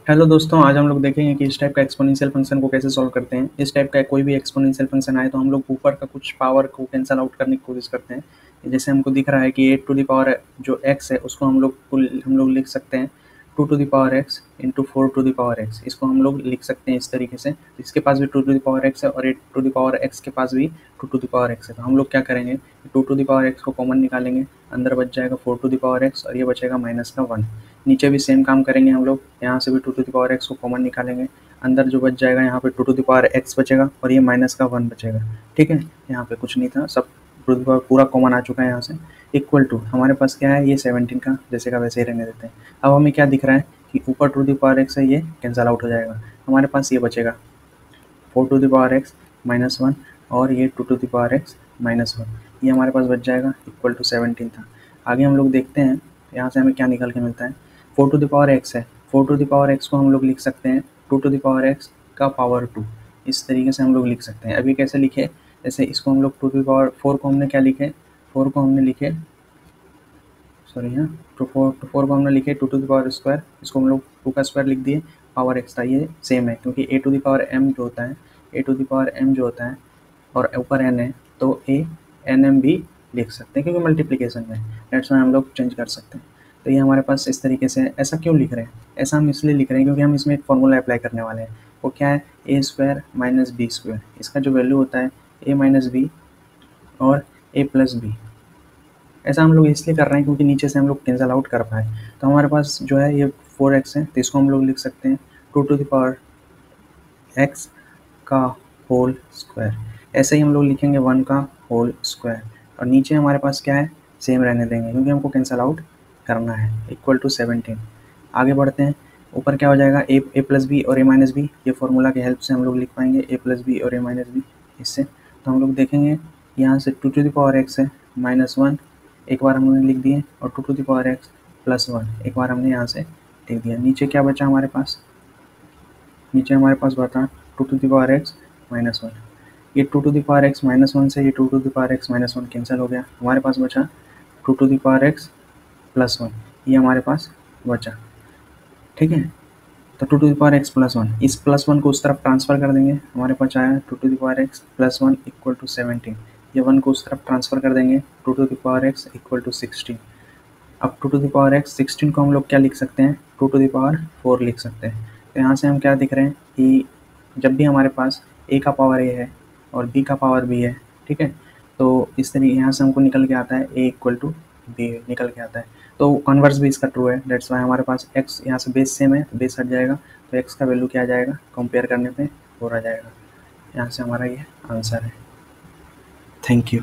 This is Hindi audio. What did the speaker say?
हेलो दोस्तों, आज हम लोग देखेंगे कि इस टाइप का एक्सपोनेंशियल फंक्शन को कैसे सॉल्व करते हैं। इस टाइप का कोई भी एक्सपोनेंशियल फंक्शन आए तो हम लोग ऊपर का कुछ पावर को कैंसल आउट करने की कोशिश करते हैं। जैसे हमको दिख रहा है कि 8 टू द पावर जो x है उसको हम लोग लिख सकते हैं 2 to the power x into 4 to the power x। इसको हम लोग लिख सकते हैं इस तरीके से। इसके पास भी 2 टू द पावर x है और 8 टू द पावर x के पास भी 2 टू द पावर x है। तो हम लोग क्या करेंगे, 2 टू द पावर x को कॉमन निकालेंगे, अंदर बच जाएगा 4 टू द पावर x और ये बचेगा माइनस का 1। नीचे भी सेम काम करेंगे हम लोग, यहाँ से भी 2 टू द पावर x को कॉमन निकालेंगे, अंदर जो बच जाएगा यहाँ पे 2 टू द पावर x बचेगा और ये माइनस का 1 बचेगा। ठीक है, यहाँ पे कुछ नहीं था, सब टू द पावर पूरा कॉमन आ चुका है यहाँ से। इक्वल टू हमारे पास क्या है, ये 17 का जैसे का वैसे ही रहने देते हैं। अब हमें क्या दिख रहा है कि ऊपर 2 टू द पावर x है, ये कैंसल आउट हो जाएगा। हमारे पास ये बचेगा 4 to the power x minus 1 और ये 2 to the power x minus 1, ये हमारे पास बच जाएगा इक्वल टू 17 था। आगे हम लोग देखते हैं यहाँ से हमें क्या निकल के मिलता है। 4 टू द पावर x है, 4 टू द पावर x को हम लोग लिख सकते हैं 2 टू द पावर x का पावर 2। इस तरीके से हम लोग लिख सकते हैं। अभी कैसे लिखे, जैसे इसको हम लोग 2 टू द पावर 4 को हमने क्या लिखे, 4 को हमने लिखे सॉरी हाँ टू फोर को हमने लिखे 2 टू द पावर स्क्वायर, इसको हम लोग 2 का स्क्वायर लिख दिए, पावर x था, ये सेम है क्योंकि a to the power m जो होता है, a to the power m जो होता है और ऊपर n है तो a n m भी लिख सकते हैं क्योंकि मल्टीप्लिकेशन में, डेट्स वाई हम लोग चेंज कर सकते हैं। तो ये हमारे पास इस तरीके से। ऐसा क्यों लिख रहे हैं, ऐसा हम इसलिए लिख रहे हैं क्योंकि हम इसमें एक फॉर्मूला अप्लाई करने वाले हैं। वो क्या है, ए स्क्वायर माइनस बी स्क्वायर। इसका जो वैल्यू होता है ए माइनस बी और ए प्लस बी। ऐसा हम लोग इसलिए कर रहे हैं क्योंकि नीचे से हम लोग कैंसल आउट कर पाए। तो हमारे पास जो है ये 4x है, तो इसको हम लोग लिख सकते हैं 2 टू द पावर x का होल स्क्वायर। ऐसे ही हम लोग लिखेंगे 1 का होल स्क्वायर और नीचे हमारे पास क्या है, सेम रहने देंगे क्योंकि हमको कैंसल आउट करना है, इक्वल टू 17। आगे बढ़ते हैं, ऊपर क्या हो जाएगा ए प्लस बी और ए माइनस बी। ये फॉर्मूला की हेल्प से हम लोग लिख पाएंगे ए प्लस बी और ए माइनस बी इससे। तो हम लोग देखेंगे यहाँ से 2 टू द पावर x है माइनस 1, एक बार हमने लिख दिए, और 2 to the power x plus 1 एक बार हमने यहाँ से लिख दिया। नीचे क्या बचा हमारे पास, नीचे हमारे पास बता 2 to the power x minus 1। ये 2 to the power x minus 1 से ये 2 to the power x minus 1 cancel हो गया, हमारे पास बचा 2 to the power x plus 1, ये हमारे पास बचा। ठीक है, तो 2 to the power x plus 1, इस प्लस 1 को उस तरफ ट्रांसफ़र कर देंगे, हमारे पास आया 2 to the power x plus 1 equal to 17। ये 1 को उस तरफ ट्रांसफ़र कर देंगे, 2 to the power x equal to 16। अब 2 टू द पावर x 16 को हम लोग क्या लिख सकते हैं, 2 टू द पावर 4 लिख सकते हैं। तो यहाँ से हम क्या दिख रहे हैं कि जब भी हमारे पास a का पावर a है और b का पावर b है, ठीक है, तो इस तरीके यहाँ से हमको निकल के आता है a इक्वल टू b निकल के आता है। तो कन्वर्स भी इसका ट्रू है, डेट्स वाई हमारे पास x यहाँ से बेस सेम है तो बेस हट जाएगा, तो x का वैल्यू क्या आ जाएगा, कंपेयर करने पे 4 आ जाएगा। यहाँ से हमारा ये आंसर है। Thank you.